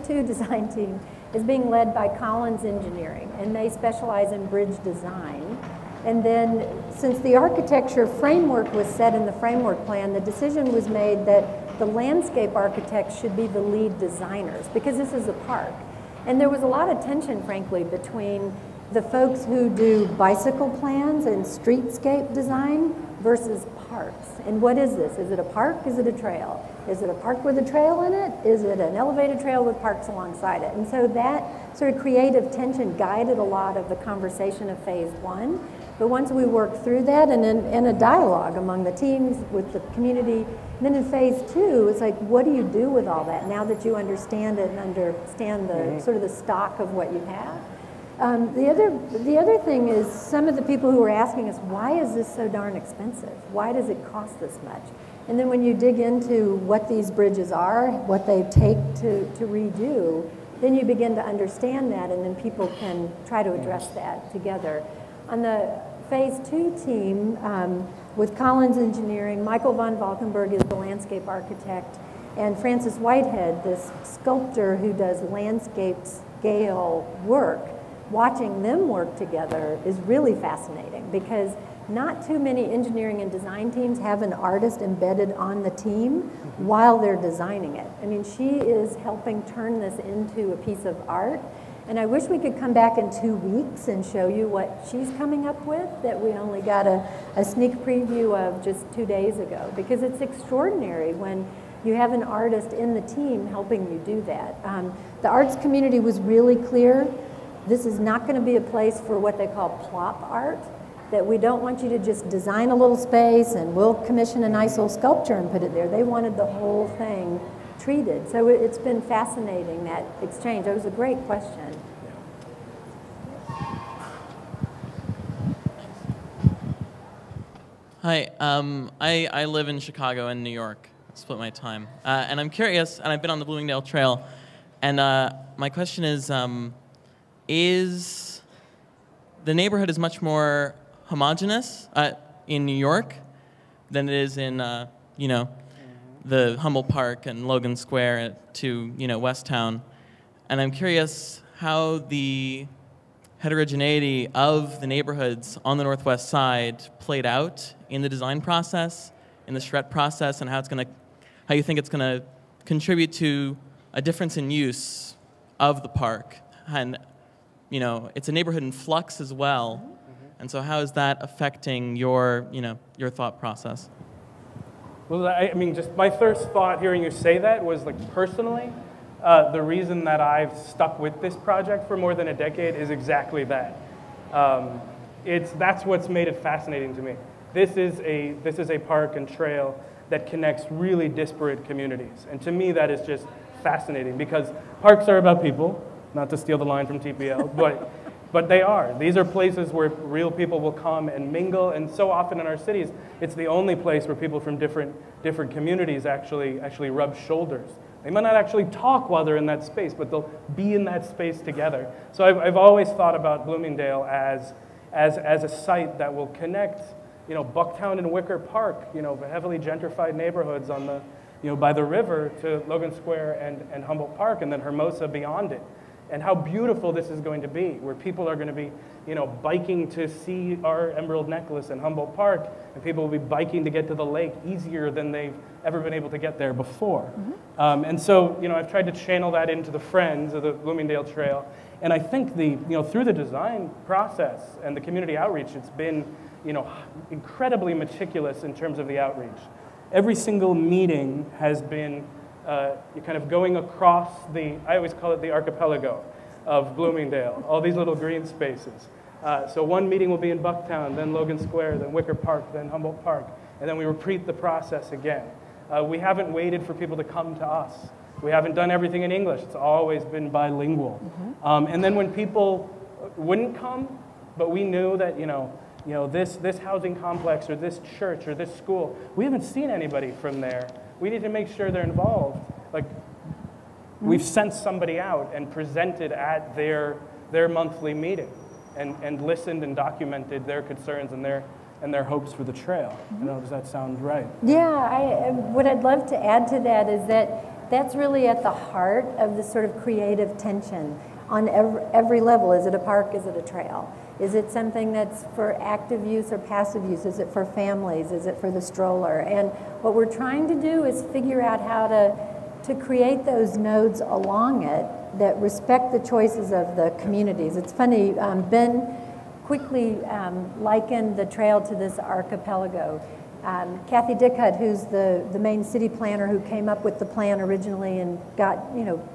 2 design team is being led by Collins Engineering, and they specialize in bridge design. And then, since the architecture framework was set in the framework plan, the decision was made that the landscape architects should be the lead designers, because this is a park. And there was a lot of tension, frankly, between the folks who do bicycle plans and streetscape design versus parks. And what is this? Is it a park? Is it a trail? Is it a park with a trail in it? Is it an elevated trail with parks alongside it? And so that sort of creative tension guided a lot of the conversation of Phase 1. But once we worked through that, and in a dialogue among the teams, with the community, then in Phase 2, it's like, what do you do with all that now that you understand it and understand the sort of the stock of what you have? The other thing is, some of the people who were asking us, why is this so darn expensive? Why does it cost this much? And then when you dig into what these bridges are, what they take to redo, then you begin to understand that, and then people can try to address that together. On the Phase 2 team, with Collins Engineering, Michael von Valkenburg is the landscape architect, and Francis Whitehead, this sculptor who does landscape scale work. Watching them work together is really fascinating, because not too many engineering and design teams have an artist embedded on the team while they're designing it. I mean, she is helping turn this into a piece of art. And I wish we could come back in 2 weeks and show you what she's coming up with, that we only got a sneak preview of just 2 days ago, because it's extraordinary when you have an artist in the team helping you do that. The arts community was really clear. This is not going to be a place for what they call plop art, that we don't want you to just design a little space and we'll commission a nice old sculpture and put it there. They wanted the whole thing treated. So it's been fascinating, that exchange. It was a great question. Hi, I live in Chicago and New York. I split my time. And I'm curious, and I've been on the Bloomingdale Trail, and my question is the neighborhood is much more homogeneous in New York than it is in, the Humboldt Park and Logan Square to, Westtown. And I'm curious how the heterogeneity of the neighborhoods on the Northwest Side played out in the design process, in the charrette process, and how you think it's going to contribute to a difference in use of the park. And it's a neighborhood in flux as well. And so how is that affecting your thought process? Well, I mean, just my first thought hearing you say that was, like, personally, the reason that I've stuck with this project for more than a decade is exactly that. That's what's made it fascinating to me. This is a park and trail that connects really disparate communities. And to me, that is just fascinating, because parks are about people, not to steal the line from TPL, but they are. These are places where real people will come and mingle, and so often in our cities, it's the only place where people from different communities actually rub shoulders. They might not actually talk while they're in that space, but they'll be in that space together. So I've always thought about Bloomingdale as a site that will connect, Bucktown and Wicker Park, heavily gentrified neighborhoods on the, by the river, to Logan Square and Humboldt Park, and then Hermosa beyond it. And how beautiful this is going to be, where people are going to be, biking to see our emerald necklace in Humboldt Park, and people will be biking to get to the lake easier than they've ever been able to get there before. And so, I've tried to channel that into the friends of the Bloomingdale Trail, and I think through the design process and the community outreach, it's been, incredibly meticulous in terms of the outreach. Every single meeting has been you're kind of going across I always call it the archipelago of Bloomingdale, all these little green spaces. So one meeting will be in Bucktown, then Logan Square, then Wicker Park, then Humboldt Park, and then we repeat the process again. We haven't waited for people to come to us. We haven't done everything in English. It's always been bilingual. And then when people wouldn't come, but we knew that, this housing complex or this church or this school, we haven't seen anybody from there. We need to make sure they're involved. Like, we've sent somebody out and presented at their monthly meeting and listened and documented their concerns and their hopes for the trail. Does that sound right? Yeah, what I'd love to add to that is that's really at the heart of the sort of creative tension on every level. Is it a park? Is it a trail? Is it something that's for active use or passive use? Is it for families? Is it for the stroller? And what we're trying to do is figure out how to create those nodes along it that respect the choices of the communities. It's funny, Ben quickly likened the trail to this archipelago. Kathy Dickhut, who's the main city planner who came up with the plan originally and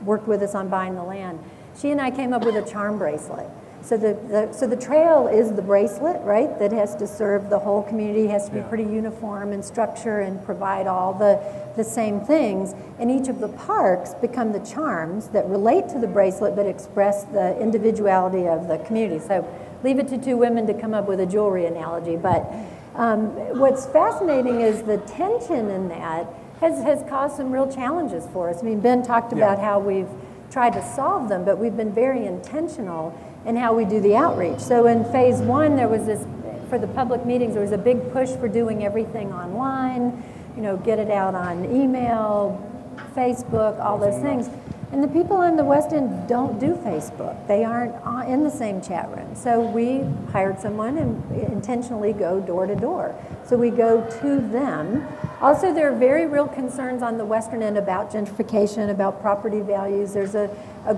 worked with us on buying the land, she and I came up with a charm bracelet. So the trail is the bracelet, right, that has to serve the whole community, has to be pretty uniform in structure and provide all the same things. And each of the parks become the charms that relate to the bracelet but express the individuality of the community. So leave it to two women to come up with a jewelry analogy. But what's fascinating is the tension in that has caused some real challenges for us. I mean, Ben talked about how we've tried to solve them, but we've been very intentional in how we do the outreach. So in phase one, there was this, for the public meetings, there was a big push for doing everything online, get it out on email, Facebook, all those things. And the people on the West End don't do Facebook. They aren't in the same chat room. So we hired someone and intentionally go door to door. So we go to them. Also, there are very real concerns on the Western End about gentrification, about property values. There's a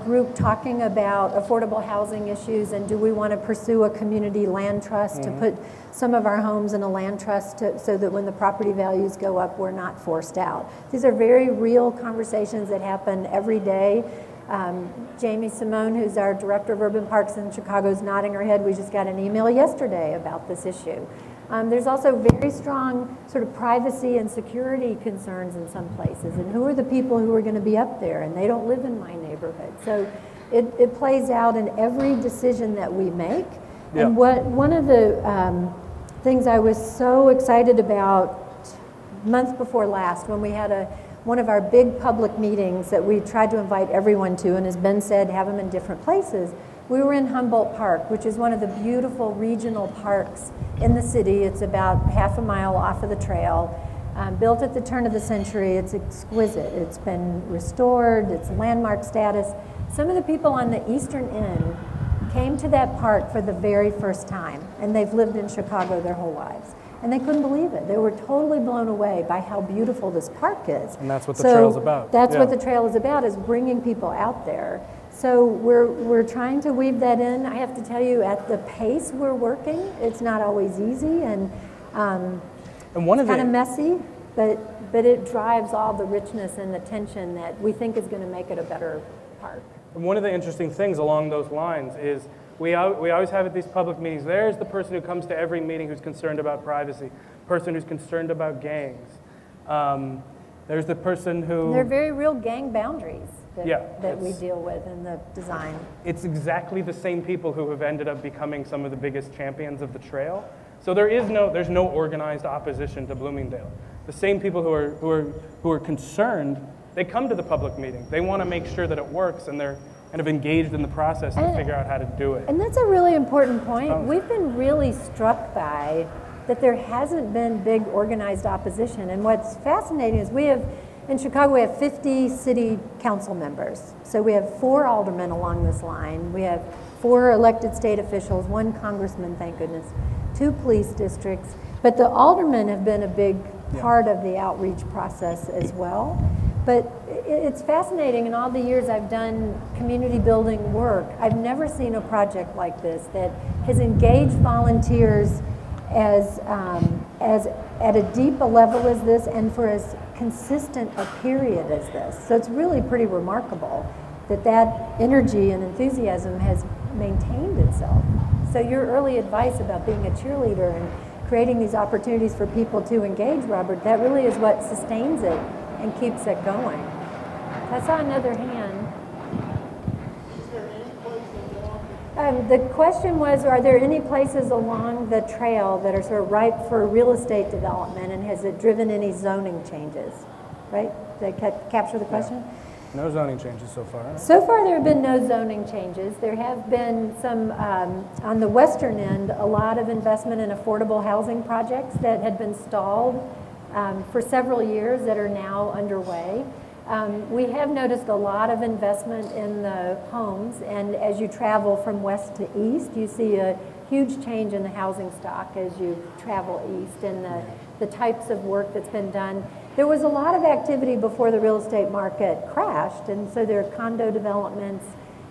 group talking about affordable housing issues and do we want to pursue a community land trust to put some of our homes in a land trust so that when the property values go up, we're not forced out. These are very real conversations that happen every day. Jamie Simone, who's our director of urban parks in Chicago, is nodding her head. We just got an email yesterday about this issue. There's also very strong sort of privacy and security concerns in some places. And who are the people who are going to be up there? And they don't live in my neighborhood. So it plays out in every decision that we make. Yeah. And one of the things I was so excited about month before last when we had one of our big public meetings that we tried to invite everyone to, and as Ben said, have them in different places. We were in Humboldt Park, which is one of the beautiful regional parks in the city. It's about half a mile off of the trail. Built at the turn of the century, it's exquisite. It's been restored, it's landmark status. Some of the people on the eastern end came to that park for the very first time, and they've lived in Chicago their whole lives. And they couldn't believe it. They were totally blown away by how beautiful this park is. And that's what the trail's about. That's what the trail is about, is bringing people out there. So we're trying to weave that in. I have to tell you, at the pace we're working, it's not always easy, and it's kind of messy, but it drives all the richness and the tension that we think is going to make it a better park. And one of the interesting things along those lines is we always have at these public meetings, there's the person who comes to every meeting who's concerned about privacy, person who's concerned about gangs. There's the person who... There are very real gang boundaries that we deal with in the design. It's exactly the same people who have ended up becoming some of the biggest champions of the trail. So there's no organized opposition to Bloomingdale. The same people who are concerned, they come to the public meeting. They want to make sure that it works, and they're kind of engaged in the process to figure out how to do it. And that's a really important point. We've been really struck by that there hasn't been big organized opposition. And what's fascinating is in Chicago, we have 50 city council members. So we have 4 aldermen along this line. We have 4 elected state officials, 1 congressman, thank goodness, 2 police districts. But the aldermen have been a big part of the outreach process as well. But it's fascinating. In all the years I've done community building work, I've never seen a project like this that has engaged volunteers as at a deep a level as this, and for as consistent a period as this. So it's really pretty remarkable that energy and enthusiasm has maintained itself. So your early advice about being a cheerleader and creating these opportunities for people to engage, Robert, that really is what sustains it and keeps it going. I saw another hand. The question was, are there any places along the trail that are sort of ripe for real estate development, and has it driven any zoning changes? Right? Did I capture the question? No zoning changes so far. So far there have been no zoning changes. There have been some, on the western end, a lot of investment in affordable housing projects that had been stalled for several years that are now underway. We have noticed a lot of investment in the homes, and as you travel from west to east, you see a huge change in the housing stock as you travel east, and the types of work that's been done. There was a lot of activity before the real estate market crashed, and so there are condo developments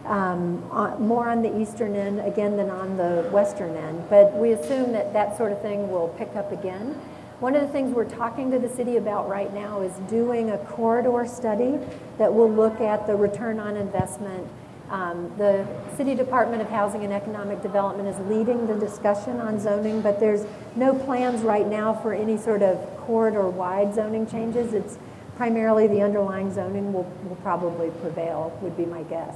more on the eastern end, again, than on the western end. But we assume that sort of thing will pick up again. One of the things we're talking to the city about right now is doing a corridor study that will look at the return on investment. The City Department of Housing and Economic Development is leading the discussion on zoning, but there's no plans right now for any sort of corridor-wide zoning changes. It's primarily the underlying zoning will probably prevail, would be my guess.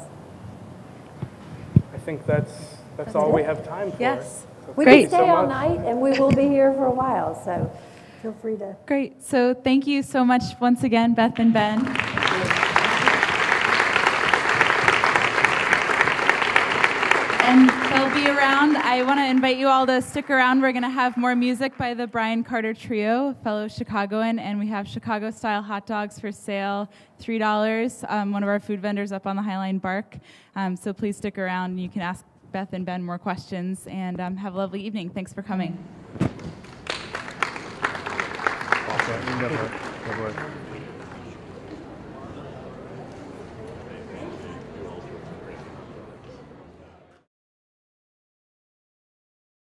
I think that's all we have time for. Yes. So we can stay all night, and we will be here for a while, so feel free to. Great. So thank you so much once again, Beth and Ben. And they'll be around. I want to invite you all to stick around. We're going to have more music by the Brian Carter Trio, a fellow Chicagoan, and we have Chicago-style hot dogs for sale, $3. One of our food vendors up on the Highline Bark. So please stick around, and you can ask Beth and Ben more questions, and have a lovely evening. Thanks for coming. Good work.